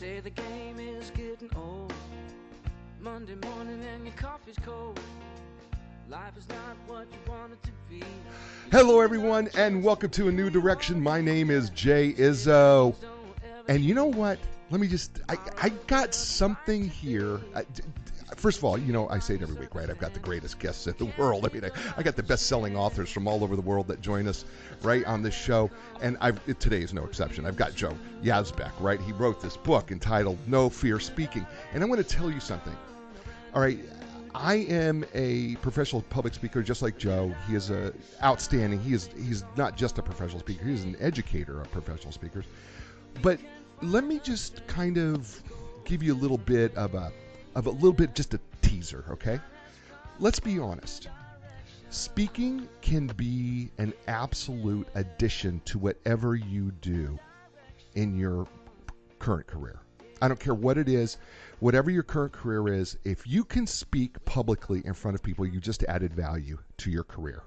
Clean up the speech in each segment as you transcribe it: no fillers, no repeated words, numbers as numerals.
say the game is getting old. Monday morning and your coffee's cold. Life is not what you want it to be. Hello, everyone, and welcome to A New Direction. My name is Jay Izzo. And you know what? Let me just, I got something here. First of all, you know, I say it every week, right? I've got the greatest guests in the world. I mean, I got the best-selling authors from all over the world that join us, right, on this show. And today is no exception. I've got Joe Yazbeck, right? He wrote this book entitled No Fear Speaking. And I'm going to tell you something. All right, I am a professional public speaker just like Joe. He is outstanding. He's not just a professional speaker. He's an educator of professional speakers. But let me just kind of give you a little bit just a teaser, okay? Let's be honest. Speaking can be an absolute addition to whatever you do in your current career. I don't care what it is, whatever your current career is, if you can speak publicly in front of people, you just added value to your career.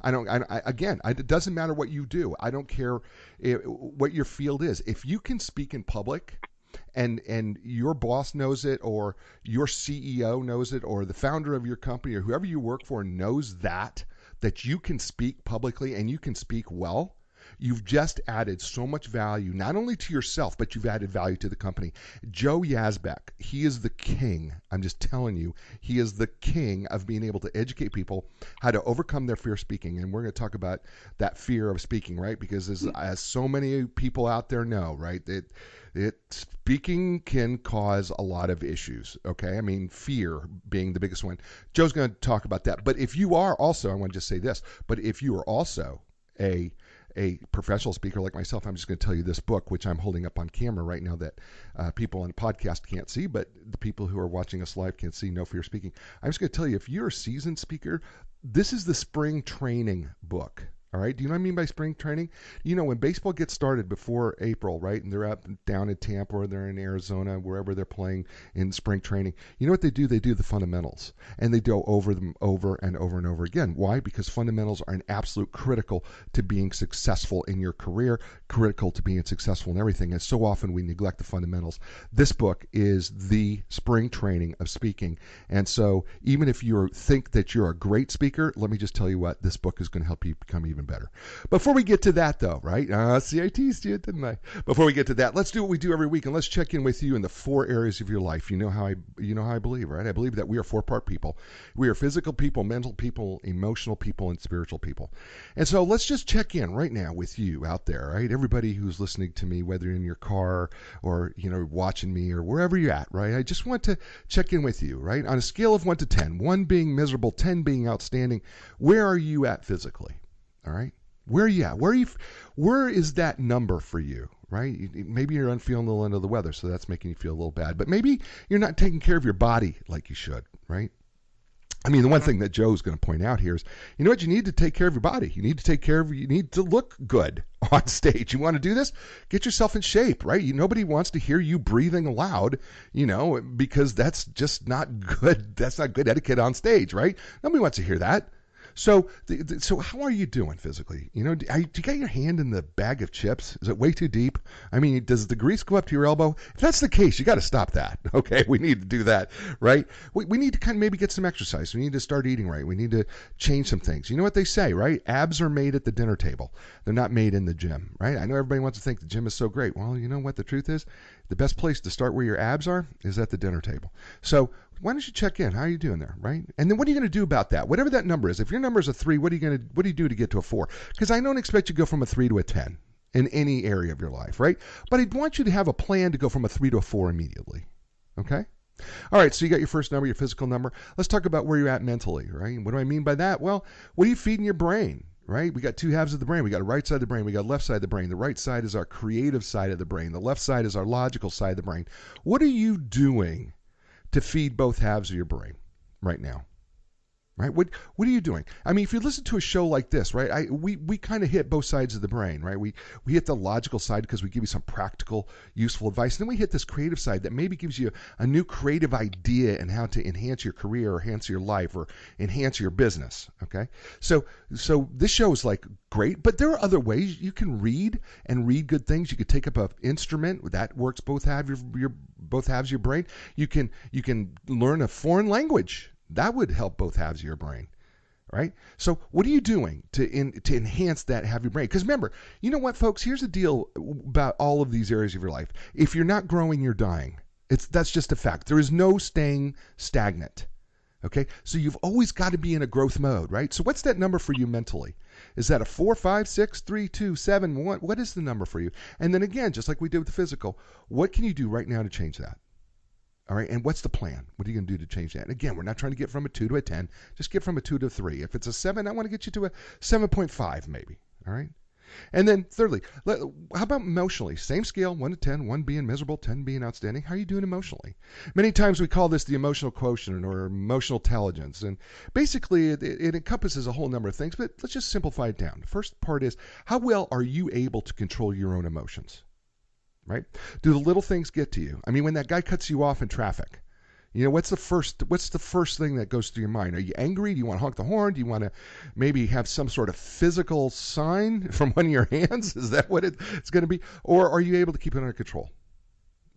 It doesn't matter what you do. I don't care what your field is. If you can speak in public and your boss knows it, or your CEO knows it, or the founder of your company, or whoever you work for knows that you can speak publicly and you can speak well, you've just added so much value, not only to yourself, but you've added value to the company. Joe Yazbeck, he is the king. I'm just telling you, he is the king of being able to educate people how to overcome their fear of speaking. And we're going to talk about that fear of speaking, right? Because as so many people out there know, right, speaking can cause a lot of issues, okay? I mean, fear being the biggest one. Joe's going to talk about that. But if you are also, I want to just say this, but if you are also a professional speaker like myself, I'm just going to tell you this book, which I'm holding up on camera right now that people on the podcast can't see, but the people who are watching us live can see. No Fear Speaking. I'm just going to tell you, if you're a seasoned speaker, this is the spring training book. All right. Do you know what I mean by spring training? You know, when baseball gets started before April, right, and they're up down in Tampa or they're in Arizona, wherever they're playing in spring training, you know what they do? They do the fundamentals, and they go over them over and over and over again. Why? Because fundamentals are an absolute critical to being successful in your career, critical to being successful in everything. And so often we neglect the fundamentals. This book is the spring training of speaking. And so even if you think that you're a great speaker, let me just tell you what, this book is going to help you become even better. Before we get to that, though, right? See, I teased you, didn't I? Before we get to that, let's do what we do every week, and let's check in with you in the 4 areas of your life. You know how I believe, right? I believe that we are 4-part people. We are physical people, mental people, emotional people, and spiritual people. And so let's just check in right now with you out there, right? Everybody who's listening to me, whether in your car or, you know, watching me or wherever you're at, right? I just want to check in with you, right? On a scale of 1 to 10, 1 being miserable, 10 being outstanding, where are you at physically? All right. Where are you at? Where is that number for you, right? Maybe you're feeling a little under the weather, so that's making you feel a little bad. But maybe you're not taking care of your body like you should, right? I mean, the one thing that Joe's going to point out here is, you know what? You need to take care of your body. You need to look good on stage. You want to do this? Get yourself in shape, right? Nobody wants to hear you breathing loud, you know, because that's just not good. That's not good etiquette on stage, right? Nobody wants to hear that. So how are you doing physically? You know, do you got your hand in the bag of chips? Is it way too deep? I mean, does the grease go up to your elbow? If that's the case, you got to stop that. Okay, we need to do that, right? We need to kind of maybe get some exercise. We need to start eating right. We need to change some things. You know what they say, right? Abs are made at the dinner table. They're not made in the gym, right? I know everybody wants to think the gym is so great. Well, you know what the truth is? The best place to start where your abs are is at the dinner table. So why don't you check in? How are you doing there, right? And then what are you going to do about that? Whatever that number is. If your number is a 3, what do you do to get to a 4? Because I don't expect you to go from a 3 to a 10 in any area of your life, right? But I want you to have a plan to go from a 3 to a 4 immediately, okay? All right, so you got your first number, your physical number. Let's talk about where you're at mentally, right? What do I mean by that? Well, what are you feeding your brain? Right? We got 2 halves of the brain. We got a right side of the brain. We got a left side of the brain. The right side is our creative side of the brain. The left side is our logical side of the brain. What are you doing to feed both halves of your brain right now? Right? What are you doing? I mean, if you listen to a show like this, right? We kind of hit both sides of the brain, right? We hit the logical side because we give you some practical, useful advice. And then we hit this creative side that maybe gives you a new creative idea in how to enhance your career or enhance your life or enhance your business. Okay? So this show is like great, but there are other ways you can read and read good things. You could take up an instrument that works both halves of your brain. You can learn a foreign language. That would help both halves of your brain, right? So what are you doing to enhance that half of your brain? Because remember, you know what, folks? Here's the deal about all of these areas of your life. If you're not growing, you're dying. That's just a fact. There is no staying stagnant, okay? So you've always got to be in a growth mode, right? So what's that number for you mentally? Is that a 4, 5, 6, 3, 2, 7, 1? What is the number for you? And then again, just like we did with the physical, what can you do right now to change that? All right, and what's the plan? What are you going to do to change that? And again, we're not trying to get from a 2 to a 10. Just get from a 2 to a 3. If it's a 7, I want to get you to a 7.5 maybe. All right? And then thirdly, how about emotionally? Same scale, 1 to 10, 1 being miserable, 10 being outstanding. How are you doing emotionally? Many times we call this the emotional quotient or emotional intelligence. And basically, it encompasses a whole number of things, but let's just simplify it down. The first part is, how well are you able to control your own emotions? Right? Do the little things get to you? I mean, when that guy cuts you off in traffic, you know, what's the first thing that goes through your mind? Are you angry? Do you want to honk the horn? Do you want to maybe have some sort of physical sign from one of your hands? Is that what it's going to be? Or are you able to keep it under control?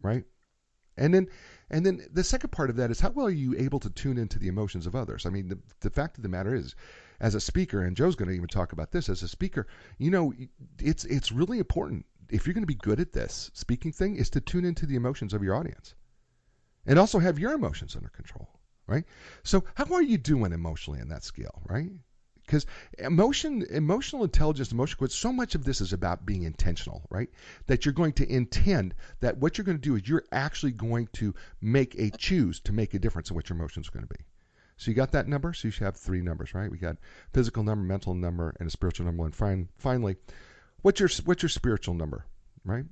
Right? And then the second part of that is, how well are you able to tune into the emotions of others? I mean, the fact of the matter is, as a speaker, and Joe's going to even talk about this, as a speaker, you know, it's really important, if you're going to be good at this speaking thing, is to tune into the emotions of your audience and also have your emotions under control, right? So how are you doing emotionally in that scale, right? Because emotional intelligence, so much of this is about being intentional, right? That you're going to intend that what you're going to do is you're actually going to choose to make a difference in what your emotions are going to be. So you got that number? So you should have 3 numbers, right? We got physical number, mental number, and a spiritual number. And finally, what's your spiritual number, right?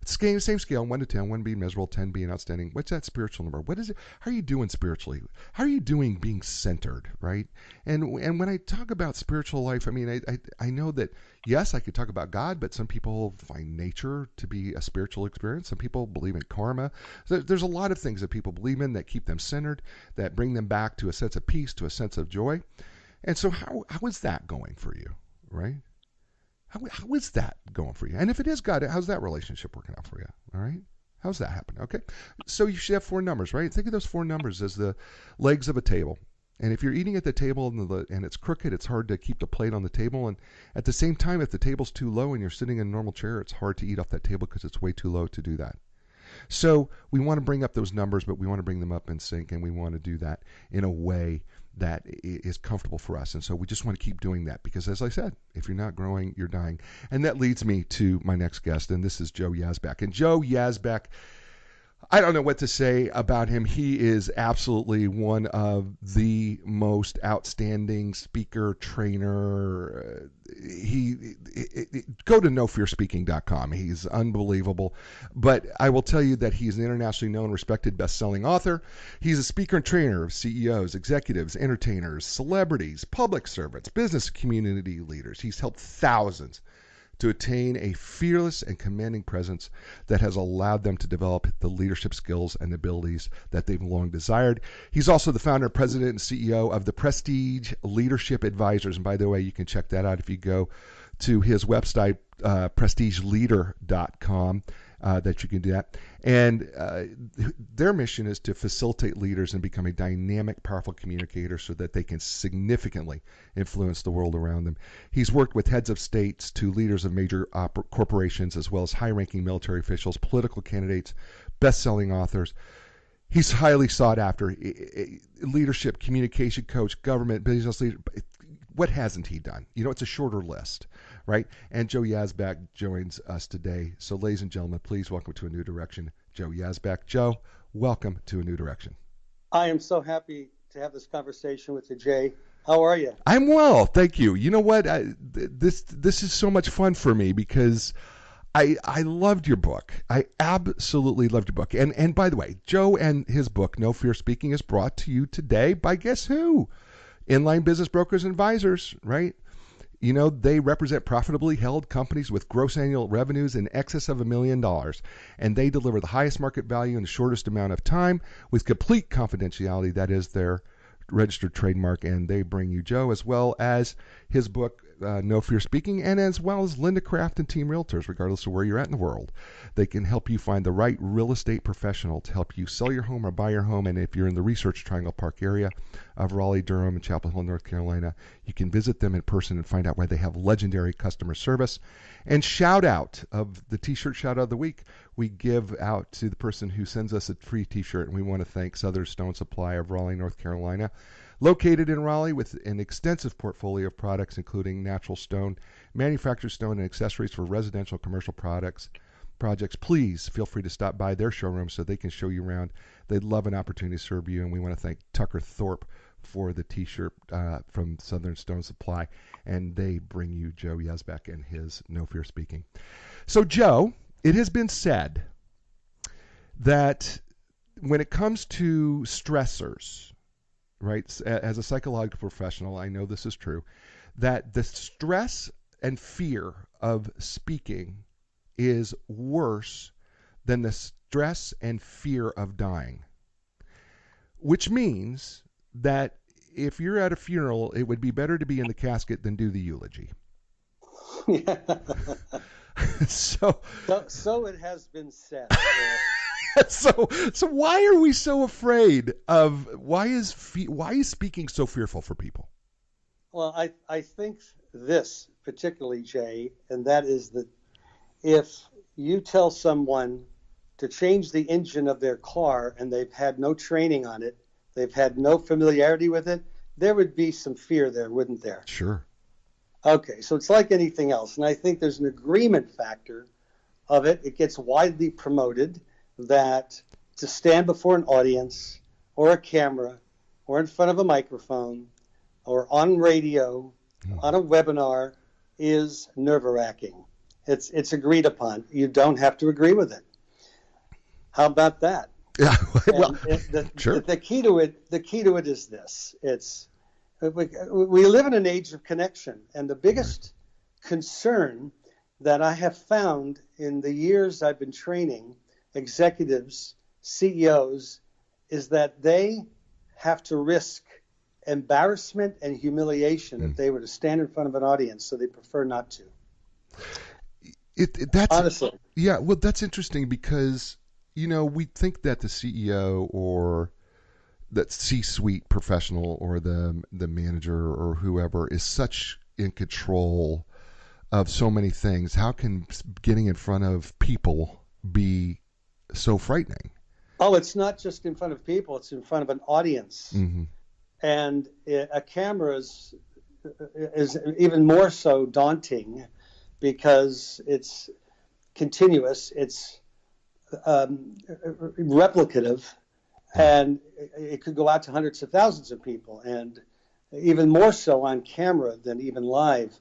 Same scale, 1 to 10, 1 being miserable, 10 being outstanding. What's that spiritual number? What is it? How are you doing spiritually? How are you doing being centered, right? And when I talk about spiritual life, I mean, I know that, yes, I could talk about God, but some people find nature to be a spiritual experience. Some people believe in karma. So there's a lot of things that people believe in that keep them centered, that bring them back to a sense of peace, to a sense of joy. And so how is that going for you, right? How is that going for you? And if it is God, how's that relationship working out for you? All right? How's that happening? Okay. So you should have 4 numbers, right? Think of those 4 numbers as the legs of a table. And if you're eating at the table and it's crooked, it's hard to keep the plate on the table. And at the same time, if the table's too low and you're sitting in a normal chair, it's hard to eat off that table because it's way too low to do that. So we want to bring up those numbers, but we want to bring them up in sync, and we want to do that in a way that is comfortable for us. And so we just want to keep doing that because, as I said, if you're not growing, you're dying. And that leads me to my next guest, and this is Joe Yazbeck. And Joe Yazbeck, I don't know what to say about him. He is absolutely one of the most outstanding speaker, trainer. Go to nofearspeaking.com. He's unbelievable. But I will tell you that he's an internationally known, respected, best-selling author. He's a speaker and trainer of CEOs, executives, entertainers, celebrities, public servants, business community leaders. He's helped thousands to attain a fearless and commanding presence that has allowed them to develop the leadership skills and abilities that they've long desired. He's also the founder, president, and CEO of the Prestige Leadership Advisors. And by the way, you can check that out if you go to his website, prestigeleader.com. That you can do that. And their mission is to facilitate leaders and become a dynamic, powerful communicator so that they can significantly influence the world around them. He's worked with heads of states to leaders of major corporations, as well as high-ranking military officials, political candidates, best-selling authors. He's highly sought after. Leadership, communication coach, government, business leader. What hasn't he done? You know, it's a shorter list, right? And Joe Yazbeck joins us today. So, ladies and gentlemen, please welcome to A New Direction, Joe Yazbeck. Joe, welcome to A New Direction. I am so happy to have this conversation with you, Jay. How are you? I'm well, thank you. You know what? This is so much fun for me because I loved your book. I absolutely loved your book. And by the way, Joe and his book, No Fear Speaking, is brought to you today by guess who? Inline business brokers and advisors, right? You know, they represent profitably held companies with gross annual revenues in excess of $1 million, and they deliver the highest market value in the shortest amount of time with complete confidentiality. That is their registered trademark, and they bring you Joe, as well as his book, No Fear Speaking, and as well as Linda Craft and Team Realtors, regardless of where you're at in the world. They can help you find the right real estate professional to help you sell your home or buy your home. And if you're in the Research Triangle Park area of Raleigh, Durham, and Chapel Hill, North Carolina, you can visit them in person and find out why they have legendary customer service. And shout out of the t-shirt shout out of the week, we give out to the person who sends us a free t-shirt, and we want to thank Southern Stone Supply of Raleigh, North Carolina, located in Raleigh with an extensive portfolio of products including natural stone, manufactured stone, and accessories for residential and commercial projects. Please feel free to stop by their showroom so they can show you around. They'd love an opportunity to serve you, and we want to thank Tucker Thorpe for the t-shirt from Southern Stone Supply, and they bring you Joe Yazbeck and his No Fear Speaking. So Joe, it has been said that when it comes to stressors, right, as a psychological professional, I know this is true, that the stress and fear of speaking is worse than the stress and fear of dying, which means that if you're at a funeral, it would be better to be in the casket than do the eulogy. Yeah. So it has been said. So why are we so afraid of, why is speaking so fearful for people? Well, I think this particularly, Jay, and that is that if you tell someone to change the engine of their car and they've had no training on it, they've had no familiarity with it, there would be some fear there, wouldn't there? Sure. Okay, so it's like anything else, and I think there's an agreement factor of it. It gets widely promoted that to stand before an audience or a camera or in front of a microphone or on radio, on a webinar, is nerve-wracking. It's agreed upon. You don't have to agree with it. How about that? Yeah. Well, sure. The key to it is this. We live in an age of connection, and the biggest concern that I have found in the years I've been training executives, CEOs, is that they have to risk embarrassment and humiliation if they were to stand in front of an audience, so they prefer not to. That's honestly. Yeah, well, that's interesting because, you know, we think that the CEO or that C-suite professional or the manager or whoever is such in control of so many things. How can getting in front of people be so frightening? Oh, it's not just in front of people. It's in front of an audience. Mm-hmm. And a camera is even more so daunting because it's continuous, it's replicative, and it could go out to hundreds of thousands of people, and even more so on camera than even live.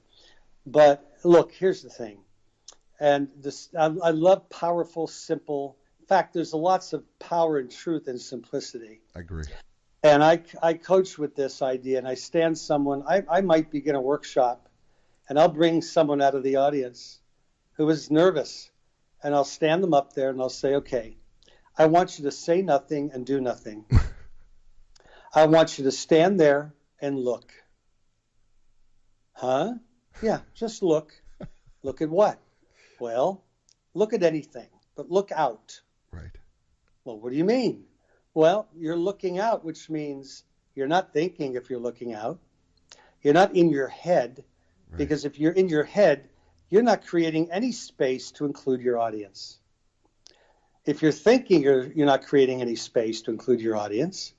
But look, here's the thing, and I love powerful, simple. In fact, there's lots of power and truth in simplicity. I agree. And I coach with this idea, and I stand someone. I might begin a workshop, and I'll bring someone out of the audience who is nervous, and I'll stand them up there, and I'll say, okay, I want you to say nothing and do nothing. I want you to stand there and look. Huh? Yeah, just look. Look at what? Well, look at anything, but look out. Right. Well, what do you mean? Well, you're looking out, which means you're not thinking if you're looking out. You're not in your head, right. Because if you're in your head, you're not creating any space to include your audience. If you're thinking, you're not creating any space to include your audience.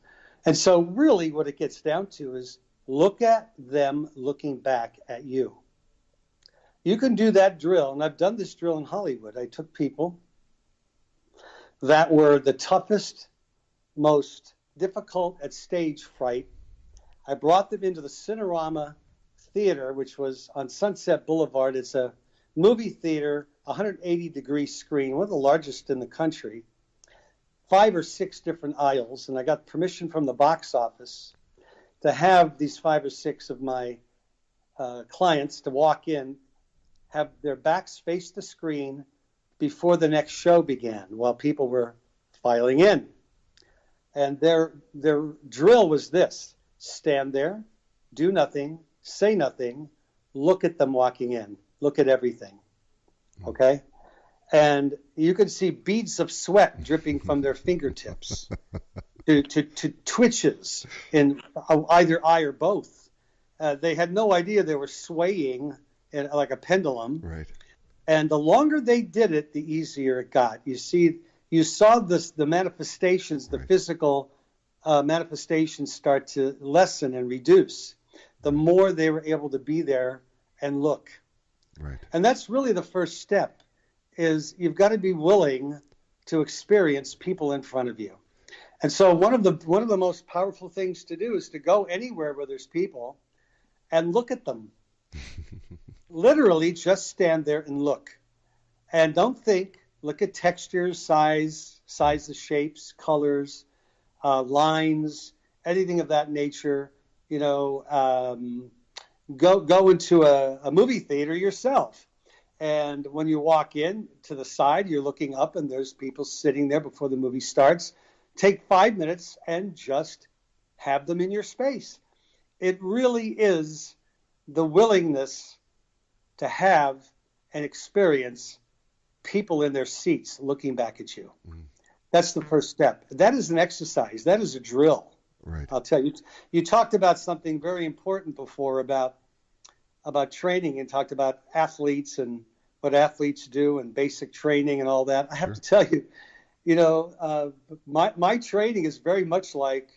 And so really what it gets down to is look at them looking back at you. You can do that drill, and I've done this drill in Hollywood. I took people that were the toughest, most difficult at stage fright. I brought them into the Cinerama Theater, which was on Sunset Boulevard. It's a movie theater, 180-degree screen, one of the largest in the country, 5 or 6 different aisles, and I got permission from the box office to have these 5 or 6 of my clients to walk in, have their backs face the screen before the next show began while people were filing in. And their drill was this: stand there, do nothing, say nothing, look at them walking in, look at everything. Okay? And you could see beads of sweat dripping from their fingertips to twitches in either eye or both. They had no idea they were swaying like a pendulum. Right. And the longer they did it, the easier it got. You saw the manifestations, the physical manifestations start to lessen and reduce. The more they were able to be there and look. Right. And that's really the first step, is you've got to be willing to experience people in front of you. And so one of the most powerful things to do is to go anywhere where there's people and look at them. Literally just stand there and look. And don't think, look at textures, sizes, shapes, colors, lines, anything of that nature. Go into a movie theater yourself. And when you walk in to the side, you're looking up and there's people sitting there before the movie starts. Take 5 minutes and just have them in your space. It really is the willingness to have and experience people in their seats looking back at you. Mm. That's the first step. That is an exercise. That is a drill. Right. I'll tell you. You talked about something very important before about training, and talked about athletes and what athletes do and basic training and all that. I have to tell you, my training is very much like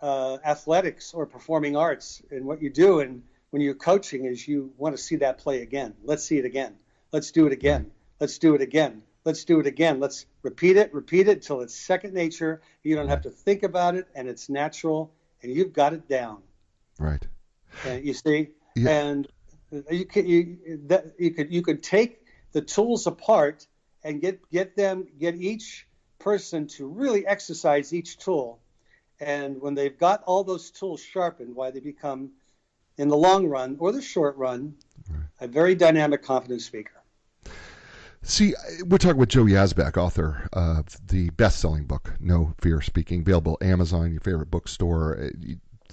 athletics or performing arts. And what you do and when you're coaching is you want to see that play again. Let's see it again. Let's do it again. Let's do it again. Let's do it again. Let's repeat it until it's second nature. You don't have to think about it, and it's natural, and you've got it down. Right. You see, yeah. And you could take the tools apart and get each person to really exercise each tool, and when they've got all those tools sharpened, why they become, in the long run or the short run, a very dynamic, confident speaker. See, we're talking with Joe Yazbeck, author of the best-selling book, No Fear Speaking, available at Amazon, your favorite bookstore.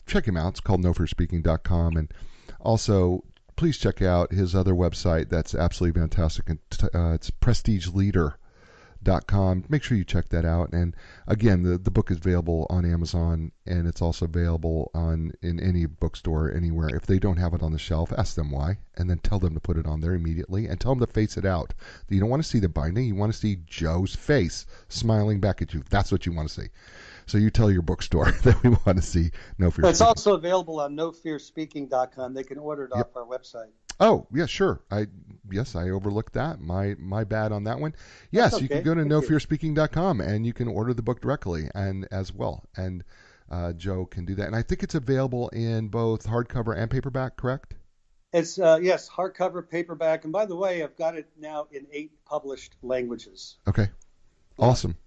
Check him out. It's called nofearspeaking.com. And also, please check out his other website that's absolutely fantastic. It's prestigeleader.com. Make sure you check that out. And again, the book is available on Amazon, and it's also available in any bookstore anywhere. If they don't have it on the shelf, ask them why, and then tell them to put it on there immediately, and tell them to face it out. You don't want to see the binding. You want to see Joe's face smiling back at you. That's what you want to see. So you tell your bookstore that we want to see No Fear Speaking. It's also available on nofearspeaking.com. They can order it off our website. Oh, yeah, sure. I overlooked that. My bad on that one. Yes, okay. You can go to nofearspeaking.com and you can order the book directly and as well. And Joe can do that. And I think it's available in both hardcover and paperback, correct? It's yes, hardcover, paperback. And by the way, I've got it now in 8 published languages. Okay. Yeah. Awesome.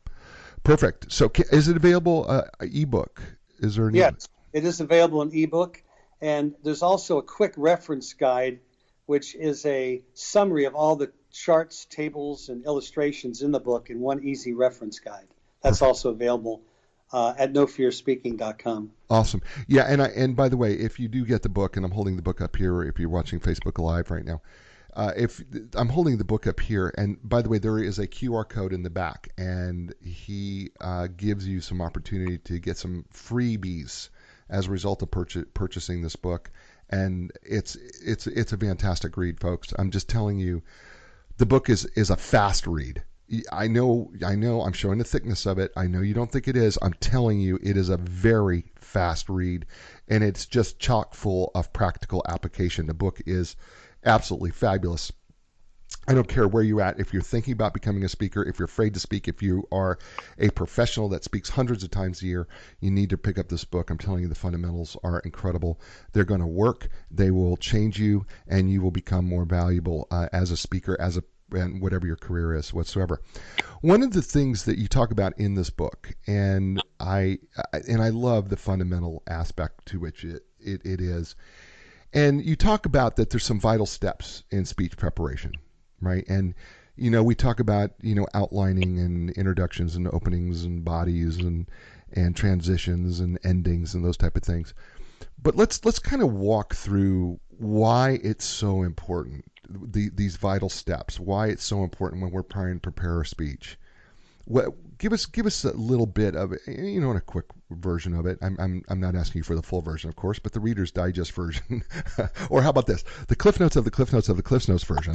Perfect. So is it available ebook? Is there an ebook? Yes, it is available in ebook. And there's also a quick reference guide, which is a summary of all the charts, tables, and illustrations in the book in one easy reference guide. That's Perfect. Also available at nofearspeaking.com. Awesome. Yeah, and by the way, if you do get the book, and I'm holding the book up here if you're watching Facebook Live right now, if I'm holding the book up here, and by the way, there is a QR code in the back, and he gives you some opportunity to get some freebies as a result of purchasing this book. And it's a fantastic read, folks. I'm just telling you, the book is a fast read. I know, I'm showing the thickness of it. I know you don't think it is. I'm telling you, it is a very fast read, and it's just chock full of practical application. The book is absolutely fabulous. I don't care where you're at. If you're thinking about becoming a speaker, if you're afraid to speak, if you are a professional that speaks hundreds of times a year, you need to pick up this book. I'm telling you, the fundamentals are incredible. They're going to work. They will change you, and you will become more valuable as a speaker, as and whatever your career is whatsoever. One of the things that you talk about in this book, and I love the fundamental aspect to which it is, and you talk about that there's some vital steps in speech preparation, right? And we talk about outlining and introductions and openings and bodies and transitions and endings and those type of things. But let's kind of walk through why it's so important, these vital steps, why it's so important when we're trying to prepare a speech. Give us a little bit of it, in a quick version of it. I'm not asking you for the full version, of course, but the Reader's Digest version. Or how about this? The Cliff Notes of the Cliff Notes of the Cliff Notes version.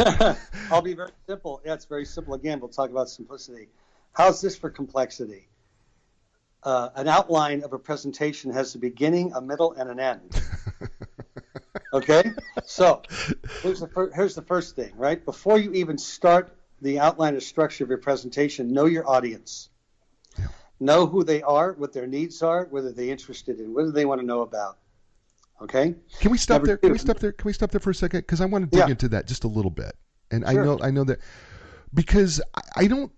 I'll be very simple. Yeah, it's very simple. Again, we'll talk about simplicity. How's this for complexity? An outline of a presentation has a beginning, a middle, and an end. Okay? So here's the first thing, right? Before you even start the outline or structure of your presentation, know your audience. Yeah. Know who they are, what their needs are, whether they're interested in, what do they want to know about. Okay? Can we stop there? Can we stop there for a second? Because I want to dig into that just a little bit. And sure. I know that because I don't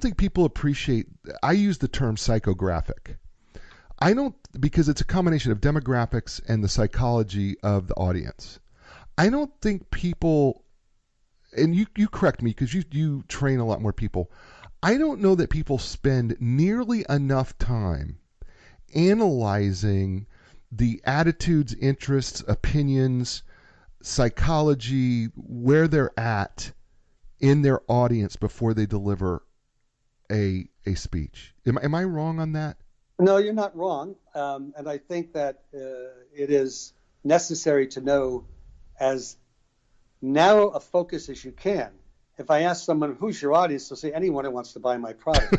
think people appreciate. I use the term psychographic. Because it's a combination of demographics and the psychology of the audience. I don't think people, and you correct me because you train a lot more people. I don't know that people spend nearly enough time analyzing the attitudes, interests, opinions, psychology, where they're at in their audience before they deliver a speech. Am I wrong on that? No, you're not wrong. And I think that it is necessary to know as narrow a focus as you can. If I ask someone, who's your audience, they'll say, anyone who wants to buy my product.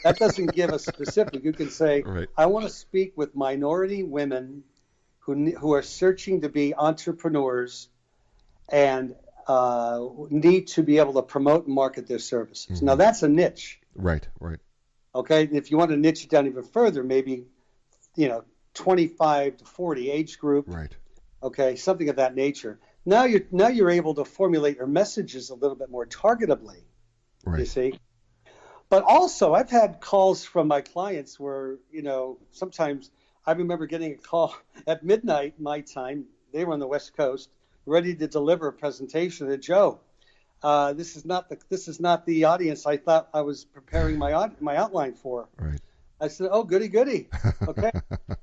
That doesn't give a specific. You can say, right. I want to speak with minority women who are searching to be entrepreneurs and need to be able to promote and market their services. Mm-hmm. Now, that's a niche. Right. Okay, if you want to niche it down even further, maybe, 25 to 40 age group. Right. Okay, something of that nature. Now you're able to formulate your messages a little bit more targetably. Right. You see. But also, I've had calls from my clients where, sometimes I remember getting a call at midnight my time. They were on the West Coast, ready to deliver a presentation to Joe. This is not the audience I thought I was preparing my outline for. Right. I said, oh, goody. Okay.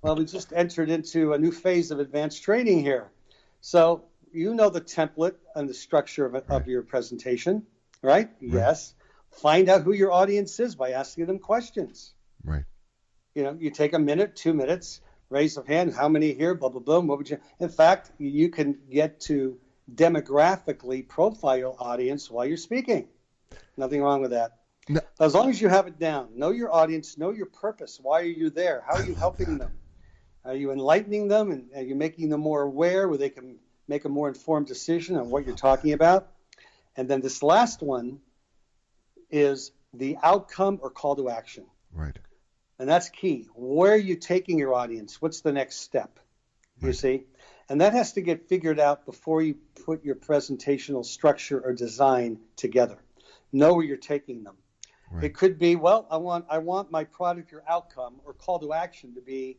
Well, we just entered into a new phase of advanced training here. So you know the template and the structure of your presentation, right? Yes. Find out who your audience is by asking them questions. Right. You take a minute, 2 minutes, raise a hand, how many here, blah, blah, blah. What would you? In fact, you can get to demographically profile your audience while you're speaking. Nothing wrong with that. No. As long as you have it down, know your audience, know your purpose. Why are you there? How are you helping them? Are you enlightening them, and are you making them more aware where they can make a more informed decision on what you're talking about? And then this last one is the outcome or call to action. Right. And that's key. Where are you taking your audience? What's the next step? You see? And that has to get figured out before you put your presentational structure or design together. Know where you're taking them. Right. It could be, well, I want my product or outcome or call to action to be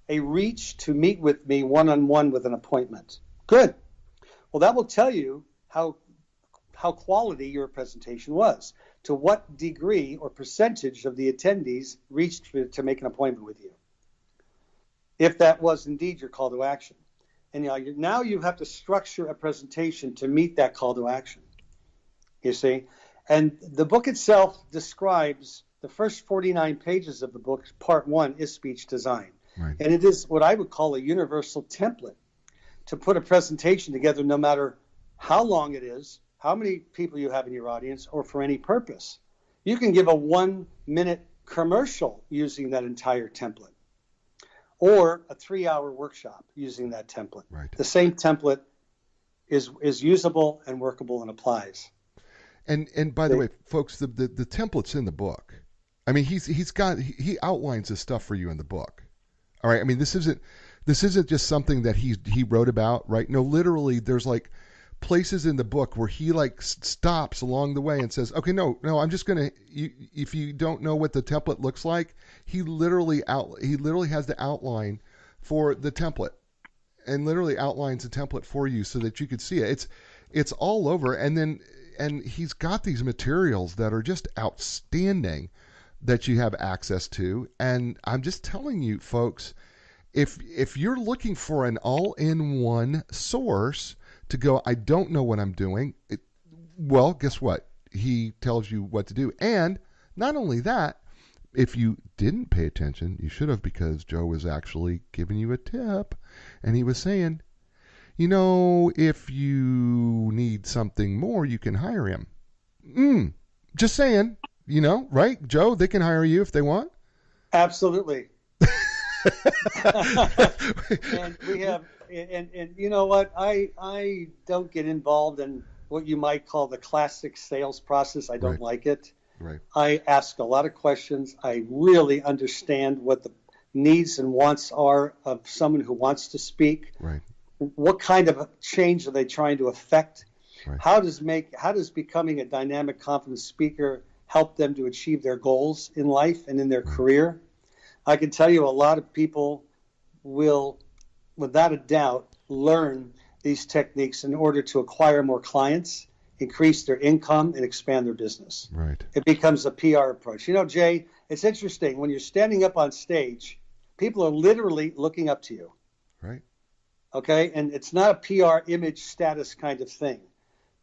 a reach to meet with me one-on-one with an appointment. Good. Well, that will tell you how quality your presentation was. To what degree or percentage of the attendees reached to make an appointment with you. If that was indeed your call to action. And now you have to structure a presentation to meet that call to action. You see? And the book itself describes the first 49 pages of the book. Part 1 is speech design. Right. And it is what I would call a universal template to put a presentation together no matter how long it is, how many people you have in your audience, or for any purpose. You can give a 1-minute commercial using that entire template, or a 3-hour workshop using that template. Right. The same template is usable and workable and applies. And by the way, folks, the template's in the book. I mean, he outlines this stuff for you in the book. All right. I mean, this isn't just something that he wrote about, right? No, literally, there's like places in the book where he like stops along the way and says, okay, no, I'm just going to, if you don't know what the template looks like, he literally has the outline for the template and literally outlines the template for you so that you could see it. It's all over. And he's got these materials that are just outstanding that you have access to. And I'm just telling you, folks, if you're looking for an all-in-one source to go, I don't know what I'm doing, well, guess what? He tells you what to do. And not only that, if you didn't pay attention, you should have, because Joe was actually giving you a tip. And he was saying, if you need something more, you can hire him. Just saying, right, Joe? They can hire you if they want. Absolutely. And we have, and you know what? I don't get involved in what you might call the classic sales process. I don't like it. Right. I ask a lot of questions. I really understand what the needs and wants are of someone who wants to speak. Right. What kind of change are they trying to affect? Right. How does becoming a dynamic, confident speaker help them to achieve their goals in life and in their career? I can tell you a lot of people will, without a doubt, learn these techniques in order to acquire more clients, increase their income, and expand their business. Right. It becomes a PR approach. Jay, it's interesting. When you're standing up on stage, people are literally looking up to you. Right. Okay? And it's not a PR image status kind of thing,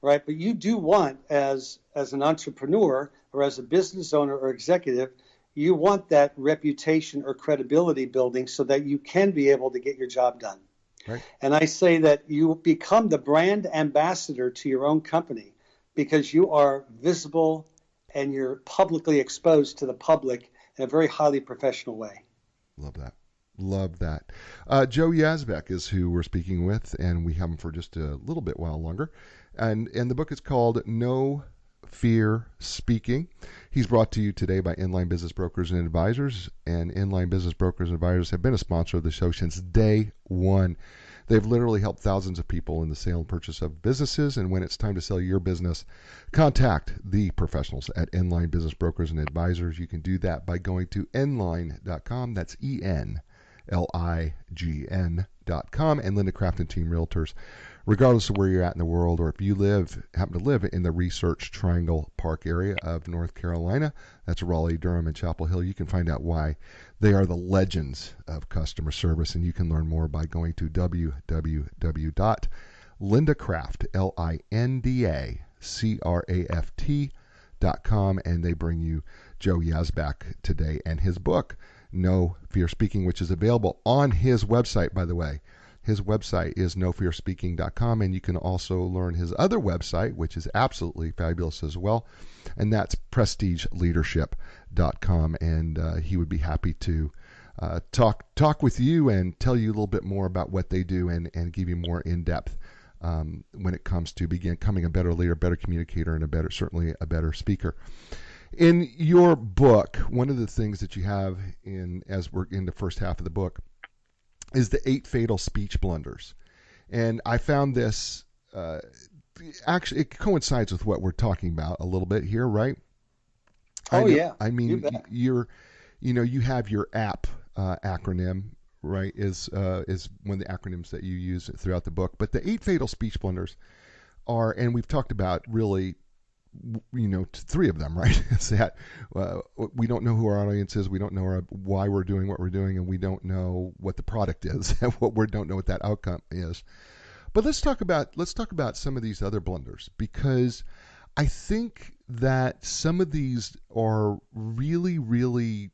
right? But you do want, as an entrepreneur or as a business owner or executive, you want that reputation or credibility building so that you can be able to get your job done. Right. And I say that you become the brand ambassador to your own company because you are visible and you're publicly exposed to the public in a very highly professional way. Love that. Love that. Joe Yazbeck is who we're speaking with, and we have him for just a little bit while longer. And the book is called No Fear Speaking. He's brought to you today by Inline Business Brokers and Advisors, and Inline Business Brokers and Advisors have been a sponsor of the show since day one. They've literally helped thousands of people in the sale and purchase of businesses, and when it's time to sell your business, contact the professionals at Inline Business Brokers and Advisors. You can do that by going to enlign.com. That's ENLIGN.com, and Linda Craft and Team Realtors. Regardless of where you're at in the world, or if you happen to live in the Research Triangle Park area of North Carolina, that's Raleigh, Durham, and Chapel Hill, you can find out why they are the legends of customer service, and you can learn more by going to www.lindacraft.com, and they bring you Joe Yazbeck today and his book, No Fear Speaking, which is available on his website, by the way. His website is nofearspeaking.com, and you can also learn his other website, which is absolutely fabulous as well, and that's prestigeleadership.com. And he would be happy to talk with you and tell you a little bit more about what they do and give you more in-depth when it comes to becoming a better leader, better communicator, and certainly a better speaker. In your book, one of the things that you have as we're in the first half of the book, is the 8 fatal speech blunders. And I found this, actually, it coincides with what we're talking about a little bit here, right? Yeah. I mean, you have your APP acronym, right, is one of the acronyms that you use throughout the book. But the 8 fatal speech blunders are, and we've talked about really, 3 of them, right? It's that we don't know who our audience is, we don't know why we're doing what we're doing, and we don't know what the product is, and we don't know what that outcome is. But let's talk about some of these other blunders, because I think that some of these are really, really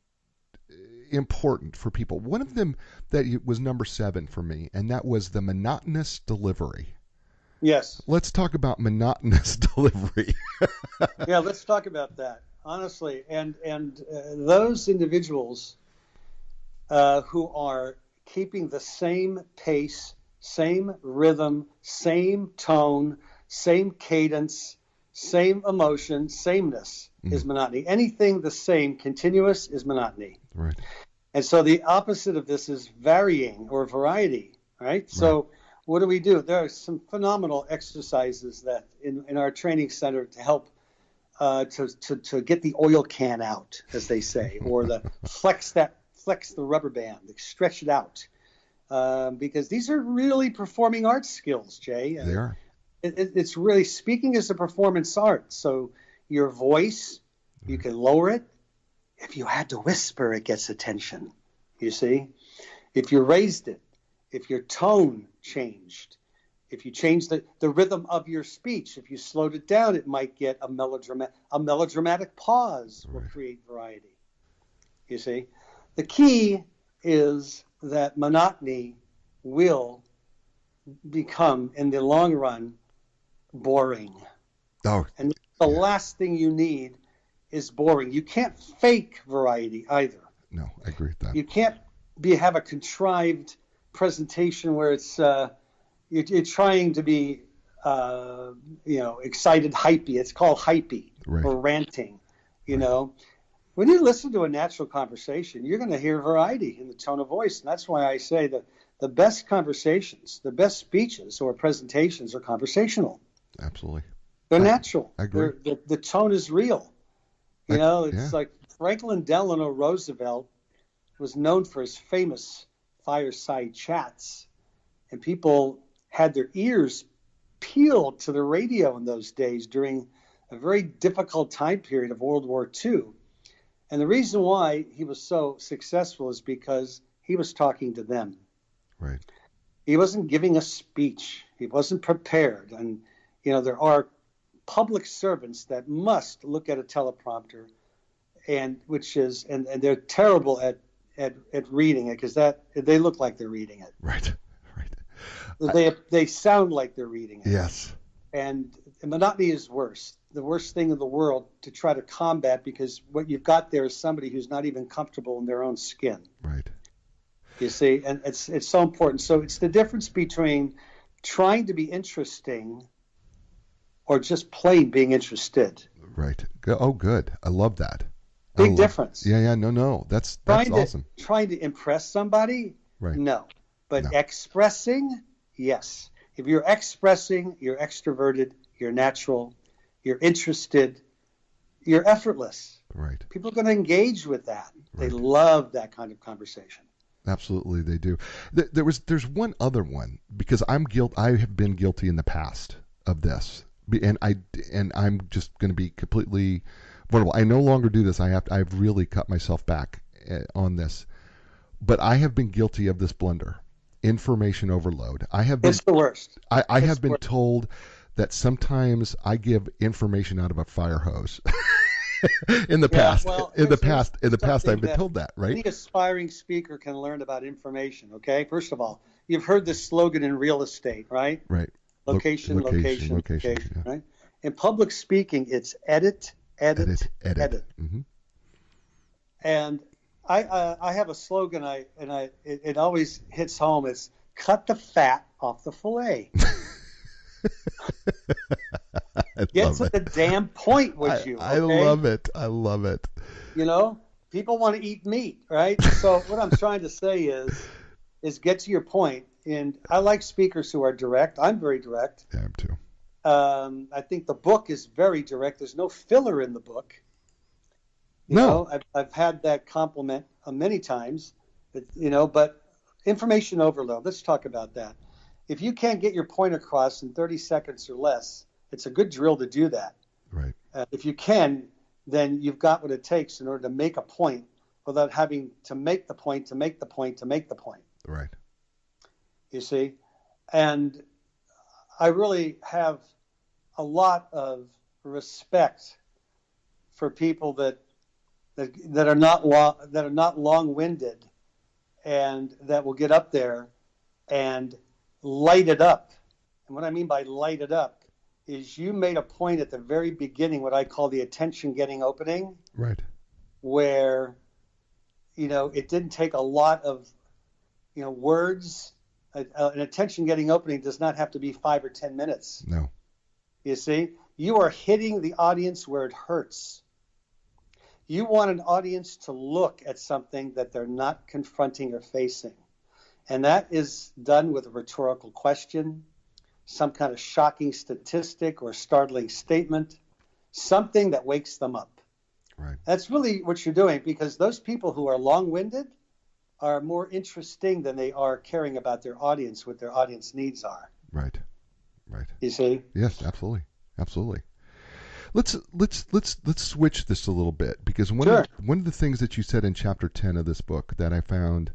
important for people. One of them that was number 7 for me, and that was the monotonous delivery. Yes. Let's talk about monotonous delivery. Yeah, let's talk about that, honestly. And those individuals who are keeping the same pace, same rhythm, same tone, same cadence, same emotion, sameness is monotony. Anything the same, continuous, is monotony. Right. And so the opposite of this is varying or variety, right? So what do we do? There are some phenomenal exercises that in our training center to help to get the oil can out, as they say, or flex the rubber band, stretch it out, because these are really performing arts skills, Jay. They are. It's really, speaking is a performance art. So your voice, you can lower it. If you had to whisper, it gets attention. You see, if you raised it, if your tone changed, if you changed the rhythm of your speech, if you slowed it down, it might get a melodramatic pause will create variety. You see, the key is that monotony will become, in the long run, boring. Oh, and the last thing you need is boring. You can't fake variety either. No, I agree with that. You can't have a contrived presentation where it's you're trying to be excited, hypey. It's called hypey or ranting. When you listen to a natural conversation, you're going to hear variety in the tone of voice, and that's why I say that the best conversations, the best speeches or presentations are conversational. Absolutely. They're natural. I agree. The tone is real. It's like Franklin Delano Roosevelt was known for his famous fireside chats, and people had their ears peeled to the radio in those days during a very difficult time period of World War II. And the reason why he was so successful is because he was talking to them. Right. He wasn't giving a speech. He wasn't prepared. And, there are public servants that must look at a teleprompter, and they're terrible at reading it, because they look like they're reading it. Right. They sound like they're reading it. Yes. And monotony is worse. The worst thing in the world to try to combat, because what you've got there is somebody who's not even comfortable in their own skin. Right. You see, and it's so important. So it's the difference between trying to be interesting or just plain being interested. Right. Oh, good. I love that. Big difference. Yeah. No. That's awesome. Trying to impress somebody? Right. No. But expressing? Yes. If you're expressing, you're extroverted, you're natural, you're interested, you're effortless. Right. People are going to engage with that. They Right. love that kind of conversation. Absolutely, they do. There's one other one, because I have been guilty in the past of this, and I'm just going to be completely vulnerable. I no longer do this. I've really cut myself back on this, but I have been guilty of this blunder, information overload. It's the worst. I have been told that sometimes I give information out of a fire hose. In the past, I've been told that, right? Any aspiring speaker can learn about information. Okay, first of all, you've heard this slogan in real estate, right? Right. Location. Yeah. Right. In public speaking, it's edit. Mm-hmm. And I have a slogan. It always hits home. It's cut the fat off the fillet. Get to the damn point, would you? Okay? I love it. People want to eat meat, right? So what I'm trying to say is get to your point. And I like speakers who are direct. I'm very direct. Yeah, I am too. I think the book is very direct. There's no filler in the book. I've had that compliment many times. But information overload. Let's talk about that. If you can't get your point across in 30 seconds or less, it's a good drill to do that. Right. If you can, then you've got what it takes in order to make a point without having to make the point to make the point to make the point. Right. You see? And I really have a lot of respect for people that are not long-winded, and that will get up there and light it up. And what I mean by light it up is you made a point at the very beginning, what I call the attention-getting opening. Right. Where, it didn't take a lot of, words. An attention-getting opening does not have to be 5 or 10 minutes. No. You see? You are hitting the audience where it hurts. You want an audience to look at something that they're not confronting or facing. And that is done with a rhetorical question, some kind of shocking statistic or startling statement, something that wakes them up. Right. That's really what you're doing, because those people who are long-winded are more interesting than they are caring about their audience, what their audience needs are. Right. Right. You see? Yes, absolutely. Absolutely. Let's switch this a little bit, because one of the things that you said in chapter 10 of this book that I found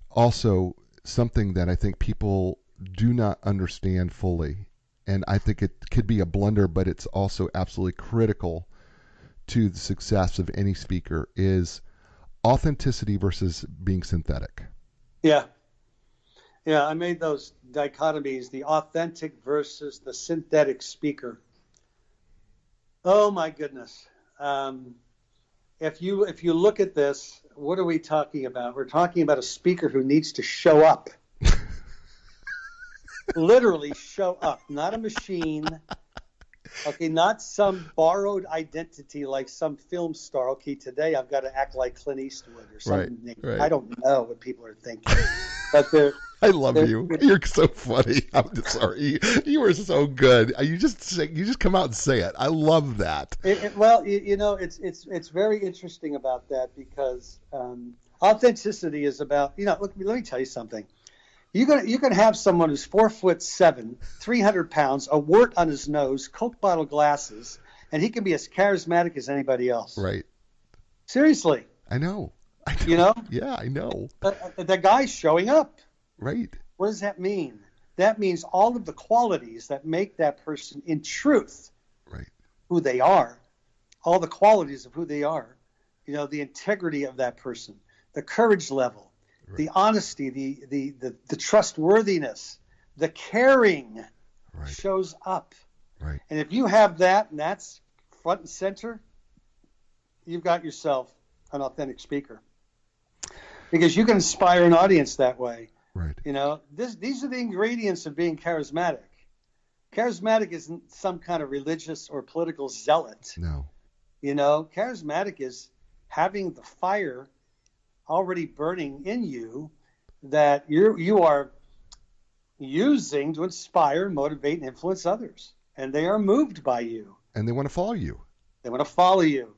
also something that I think people do not understand fully, and I think it could be a blunder, but it's also absolutely critical to the success of any speaker, is authenticity versus being synthetic. Yeah. Yeah, I made those dichotomies, the authentic versus the synthetic speaker. Oh my goodness. If you look at this, what are we talking about? We're talking about a speaker who needs to show up. Literally show up, not a machine. Okay, not some borrowed identity like some film star. Okay, today I've got to act like Clint Eastwood or something. Right. I don't know what people are thinking. But I love you. You're so funny. I'm sorry. You are so good. You just come out and say it. I love that. It's very interesting about that, because authenticity is about, let me tell you something. You can have someone who's 4'7", 300 pounds, a wart on his nose, Coke bottle glasses, and he can be as charismatic as anybody else. Right. Seriously. I know. You know? Yeah, I know. The guy's showing up. Right. What does that mean? That means all of the qualities that make that person in truth who they are, all the qualities of who they are, the integrity of that person, the courage level, the honesty, the trustworthiness, the caring shows up. Right. And if you have that, and that's front and center, you've got yourself an authentic speaker. Because you can inspire an audience that way. Right. These are the ingredients of being charismatic. Charismatic isn't some kind of religious or political zealot. No. Charismatic is having the fire already burning in you that you are using to inspire, motivate, and influence others. And they are moved by you. And they want to follow you. They want to follow you.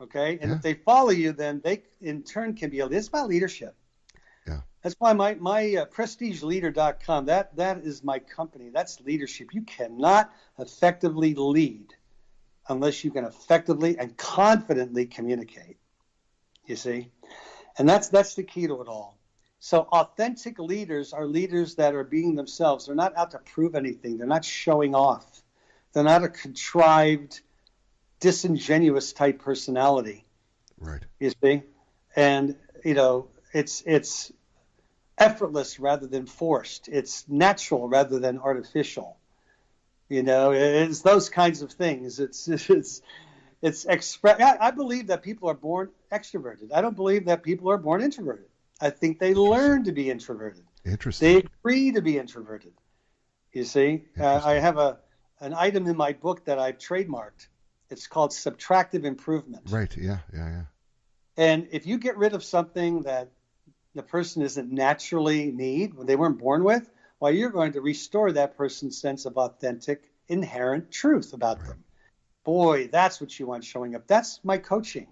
Okay? And if they follow you, then they in turn can be it's about leadership. Yeah. That's why my prestigeleader.com, that is my company. That's leadership. You cannot effectively lead unless you can effectively and confidently communicate. You see? And that's the key to it all. So authentic leaders are leaders that are being themselves. They're not out to prove anything. They're not showing off. They're not a contrived, disingenuous type personality. Right. You see? And, it's effortless rather than forced. It's natural rather than artificial. It's those kinds of things. I believe that people are born extroverted. I don't believe that people are born introverted. I think they learn to be introverted. Interesting. They agree to be introverted. You see, I have an item in my book that I've trademarked. It's called subtractive improvement. Right. Yeah. And if you get rid of something that the person doesn't naturally need, they weren't born with, well, you're going to restore that person's sense of authentic, inherent truth about them. Boy, that's what you want showing up. That's my coaching.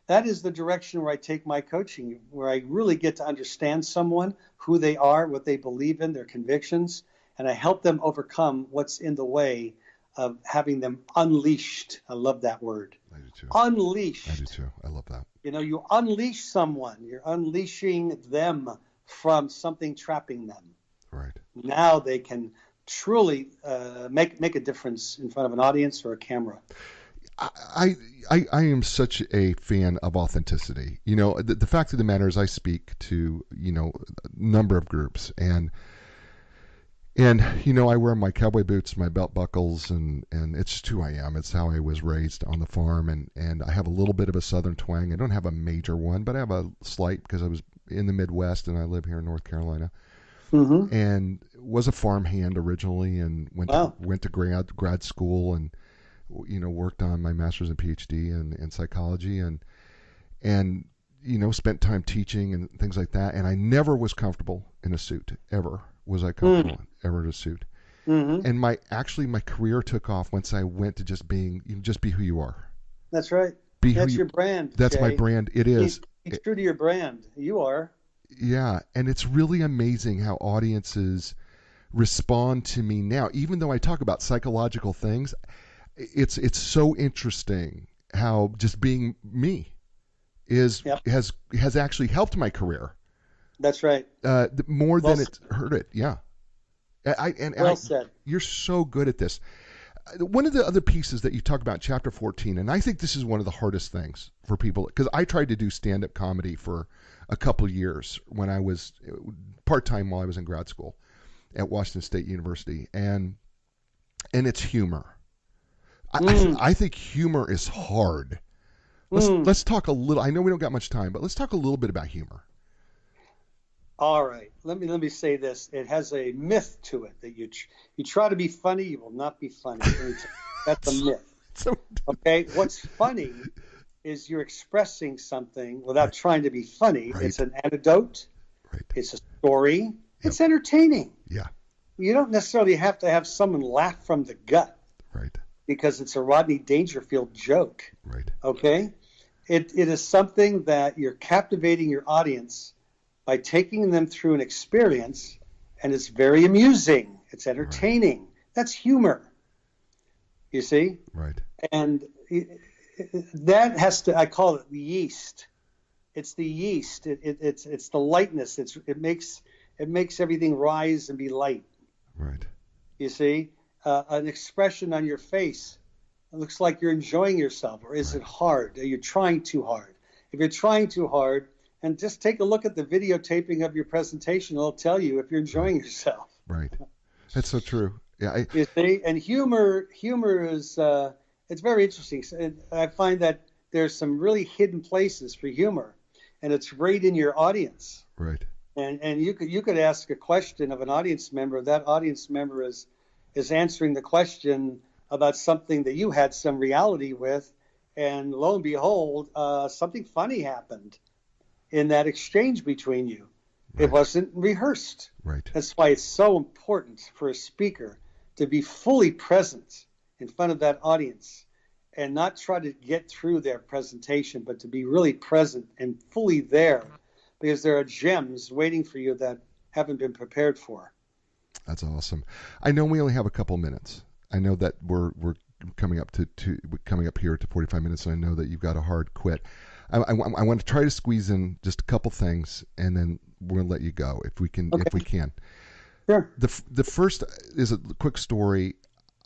That is the direction where I take my coaching, where I really get to understand someone, who they are, what they believe in, their convictions, and I help them overcome what's in the way of having them unleashed. I love that word. I do too. Unleashed. I do too. I love that. You unleash someone. You're unleashing them from something trapping them. Right. Now they can truly make a difference in front of an audience or a camera. I am such a fan of authenticity. The fact of the matter is I speak to, a number of groups and I wear my cowboy boots, my belt buckles, and it's just who I am. It's how I was raised on the farm, and I have a little bit of a southern twang. I don't have a major one, but I have a slight because I was in the Midwest and I live here in North Carolina. Mm-hmm. And was a farmhand originally and went to grad school and worked on my master's and PhD in psychology and spent time teaching and things like that. And I never was comfortable in a suit ever. Was I comfortable ever in a suit? Mm-hmm. And my career took off once I went to just be who you are. That's right. That's your brand. That's Jay. my brand. It is. Be true to your brand. You are. Yeah, and it's really amazing how audiences respond to me now. Even though I talk about psychological things, it's so interesting how just being me has actually helped my career. That's right. More than it's hurt it. Yeah. Well said. You're so good at this. One of the other pieces that you talk about in chapter 14, and I think this is one of the hardest things for people, because I tried to do stand-up comedy for a couple of years when I was part-time while I was in grad school at Washington State University, and it's humor. I think humor is hard. Let's talk a little. I know we don't got much time, but let's talk a little bit about humor. All right. Let me say this. It has a myth to it that you try to be funny, you will not be funny. That's a myth. Okay. What's funny is you're expressing something without trying to be funny. Right. It's an anecdote. Right. It's a story. Yep. It's entertaining. Yeah. You don't necessarily have to have someone laugh from the gut. Right. Because it's a Rodney Dangerfield joke. Right. Okay. It is something that you're captivating your audience by taking them through an experience, and it's very amusing. It's entertaining. Right. That's humor. You see? Right. And that has to, I call it the yeast. It's the yeast. It's the lightness. It makes everything rise and be light. Right. You see? An expression on your face. It looks like you're enjoying yourself, or is it hard? Are you trying too hard? If you're trying too hard, and just take a look at the videotaping of your presentation. It'll tell you if you're enjoying yourself. Right. That's so true. Yeah. You see, and humor is it's very interesting. I find that there's some really hidden places for humor, and it's right in your audience. Right. And you could ask a question of an audience member. That audience member is answering the question about something that you had some reality with, and lo and behold, something funny happened in that exchange between you. Right. It wasn't rehearsed. Right. That's why it's so important for a speaker to be fully present in front of that audience and not try to get through their presentation, but to be really present and fully there, because there are gems waiting for you that haven't been prepared for. That's awesome. I know we only have a couple minutes. I know that we're coming up here to 45 minutes, and I know that you've got a hard quit. I want to try to squeeze in just a couple things, and then we're going to let you go if we can. Okay. If we can. Sure. The first is a quick story.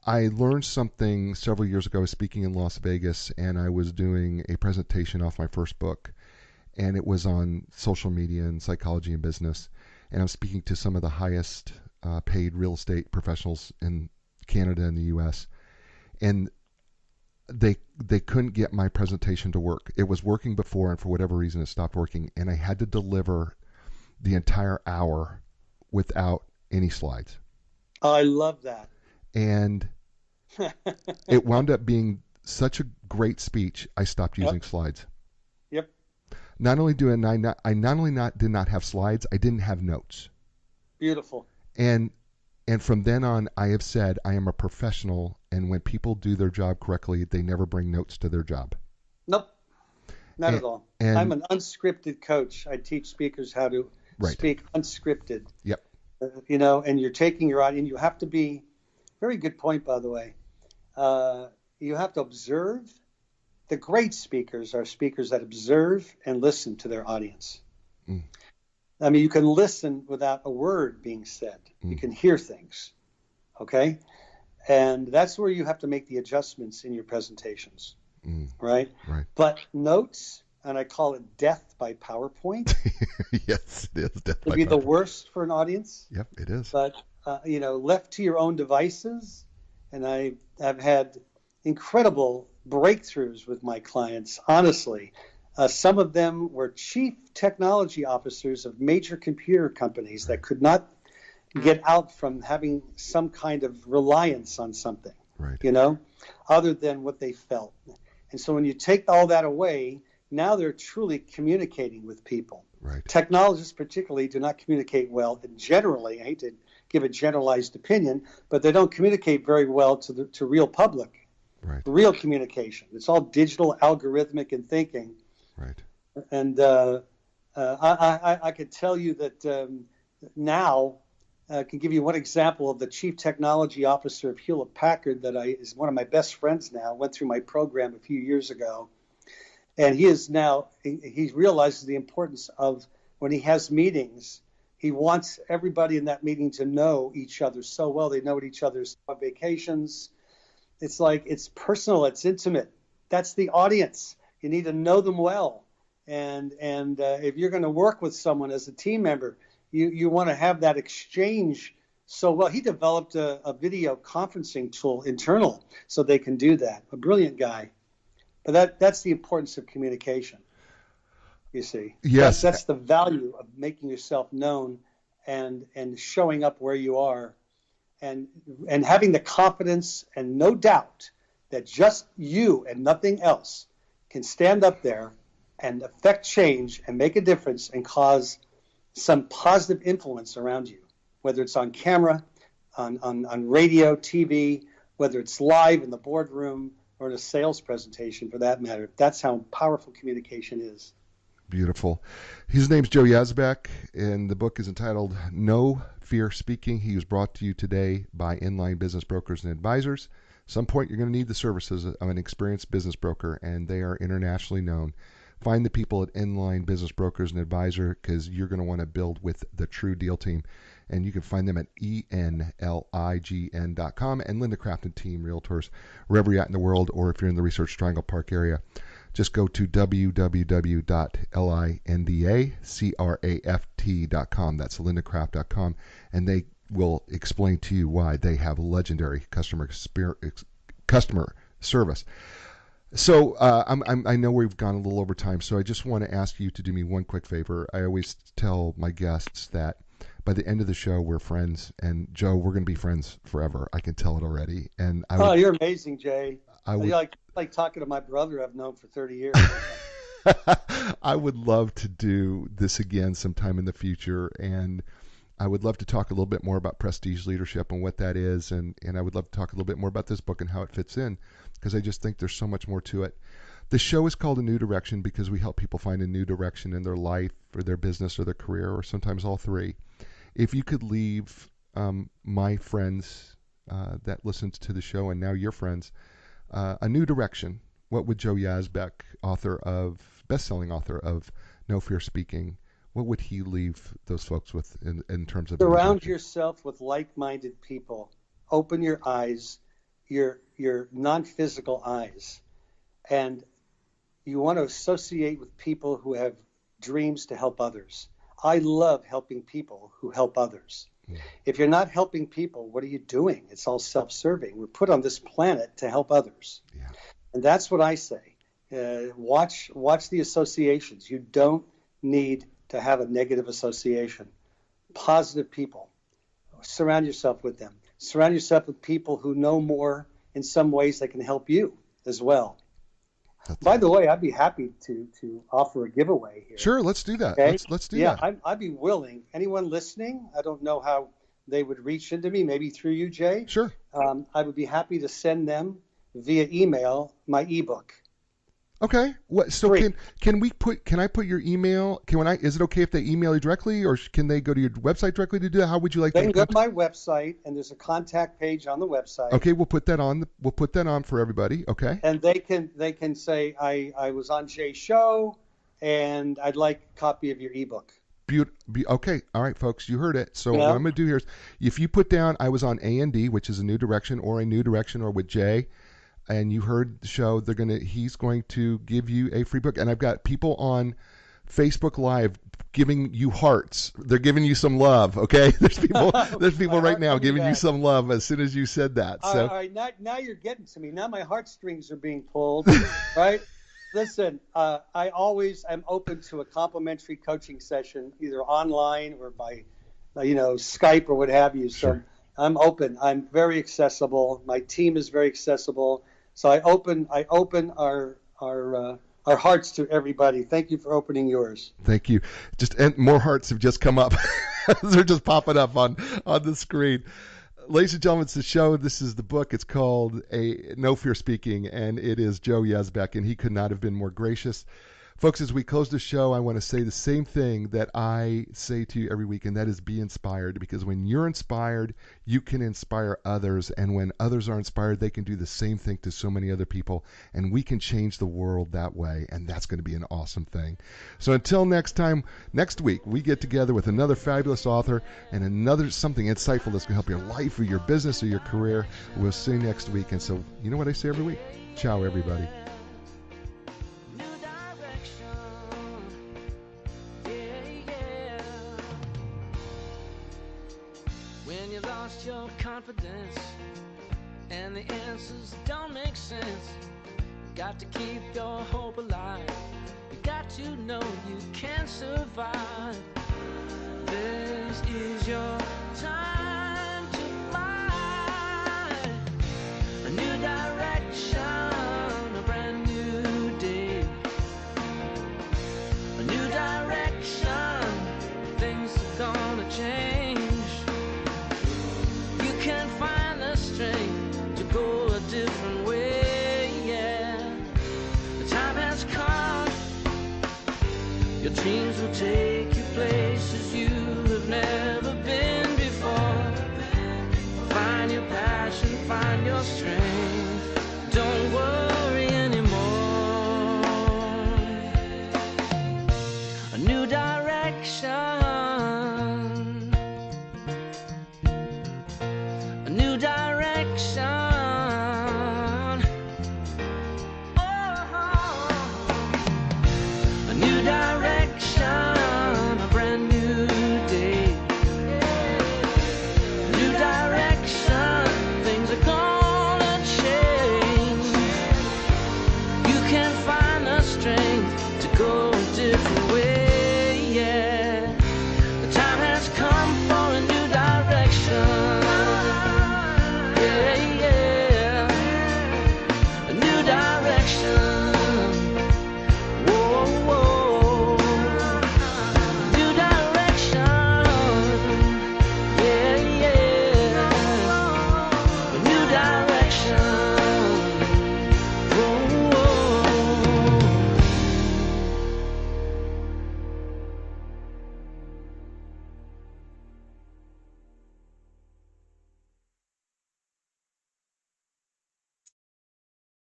I learned something several years ago. I was speaking in Las Vegas, and I was doing a presentation off my first book, and it was on social media and psychology and business. And I'm speaking to some of the highest paid real estate professionals in Canada and the U.S., and they couldn't get my presentation to work. It was working before, and for whatever reason it stopped working, and I had to deliver the entire hour without any slides. I love that. And it wound up being such a great speech, I stopped using slides. Yep. Not only did not have slides, I didn't have notes. Beautiful. And from then on, I have said I am a professional, and when people do their job correctly, they never bring notes to their job. Nope, not at all. And I'm an unscripted coach. I teach speakers how to speak unscripted. Yep. And you're taking your audience. You have to be, very good point, by the way. You have to observe. The great speakers are speakers that observe and listen to their audience. Mm. I mean, you can listen without a word being said. Mm. You can hear things, okay? And that's where you have to make the adjustments in your presentations, right? Right. But notes, and I call it death by PowerPoint. Yes, it is death by PowerPoint. It would be the worst for an audience. Yep, it is. But, left to your own devices, and I've had incredible breakthroughs with my clients, honestly. Some of them were chief technology officers of major computer companies that could not get out from having some kind of reliance on something, other than what they felt. And so when you take all that away, Now they're truly communicating with people. Right. Technologists particularly do not communicate well, and generally, I hate to give a generalized opinion, but they don't communicate very well to real public. Right. Real communication. It's all digital, algorithmic, and thinking. Right. And I could tell you that now, I can give you one example of the chief technology officer of Hewlett Packard that is one of my best friends now, went through my program a few years ago. And he realizes the importance of when he has meetings, he wants everybody in that meeting to know each other so well. They know what each other's vacations. It's like, it's personal, it's intimate. That's the audience. You need to know them well. And if you're going to work with someone as a team member, you want to have that exchange so well. He developed a video conferencing tool internal so they can do that. A brilliant guy. But that's the importance of communication, you see. Yes. That's the value of making yourself known and showing up where you are and having the confidence and no doubt that just you and nothing else can stand up there and affect change and make a difference and cause some positive influence around you, whether it's on camera, on radio, TV, whether it's live in the boardroom or in a sales presentation for that matter. That's how powerful communication is. Beautiful. His name's Joe Yazbeck, and the book is entitled No Fear Speaking. He was brought to you today by Inline Business Brokers and Advisors. At some point, you're going to need the services of an experienced business broker, and they are internationally known. Find the people at Inline Business Brokers and Advisor because you're going to want to build with the True Deal team. And you can find them at enlign.com and Linda Crafton Team Realtors, wherever you're at in the world, or if you're in the Research Triangle Park area, just go to www.lindacraft.com. That's lindacraft.com, and they will explain to you why they have legendary customer service. So I know we've gone a little over time, so I just want to ask you to do me one quick favor. I always tell my guests that by the end of the show, we're friends, and Joe, we're going to be friends forever. I can tell it already. And you're amazing, Jay. I like talking to my brother I've known for 30 years. I would love to do this again sometime in the future, and I would love to talk a little bit more about prestige leadership and what that is, and I would love to talk a little bit more about this book and how it fits in, because I just think there's so much more to it. The show is called A New Direction because we help people find a new direction in their life or their business or their career, or sometimes all three. If you could leave my friends that listened to the show, and now your friends, a new direction, what would Joe Yazbeck, best-selling author of No Fear Speaking, what would he leave those folks with in terms of surround yourself with like-minded people. Open your eyes, your non-physical eyes, and you want to associate with people who have dreams to help others. I love helping people who help others. Yeah. If you're not helping people, what are you doing? It's all self-serving. We're put on this planet to help others. Yeah. And that's what I say. Watch the associations. You don't need to have a negative association. Positive people. Surround yourself with them. Surround yourself with people who know more in some ways that can help you as well. By the way, I'd be happy to offer a giveaway here. Sure, let's do that. Okay? Let's do that. Yeah, I'd be willing. Anyone listening, I don't know how they would reach into me, maybe through you, Jay. Sure. I would be happy to send them via email my ebook. Okay. So can I put your email? Is it okay if they email you directly, or can they go to your website directly to do that? How would you like? They can go to my website, and there's a contact page on the website. Okay, we'll put that on. We'll put that on for everybody. Okay. And they can say I was on Jay's show, and I'd like a copy of your ebook. Okay. All right, folks, you heard it. So what I'm going to do here is, if you put down I was on A&D, which is a new direction, or a new direction, or with Jay, and you heard the show, he's going to give you a free book. And I've got people on Facebook Live giving you hearts. They're giving you some love, okay? There's people right now giving you some love as soon as you said that. All right, now you're getting to me. Now my heartstrings are being pulled, right? Listen, I always am open to a complimentary coaching session, either online or by, Skype or what have you. So sure. I'm open. I'm very accessible. My team is very accessible. So I open our our hearts to everybody. Thank you for opening yours. Thank you. And more hearts have just come up. They're just popping up on the screen. Ladies and gentlemen, it's the show. This is the book. It's called No Fear Speaking, and it is Joe Yazbeck, and he could not have been more gracious. Folks, as we close the show, I want to say the same thing that I say to you every week, and that is be inspired, because when you're inspired, you can inspire others, and when others are inspired, they can do the same thing to so many other people, and we can change the world that way, and that's going to be an awesome thing. So until next time, next week, we get together with another fabulous author and another something insightful that's going to help your life or your business or your career. We'll see you next week, and so you know what I say every week? Ciao, everybody. Your confidence and the answers don't make sense. Got to keep your hope alive. You got to know you can survive. This is your time to fly. A new direction, a brand new day. A new direction, things are gonna change. Can find the strength to go a different way, yeah. The time has come. Your dreams will take you places you have never been before. Find your passion, find your strength. Don't worry anymore. A new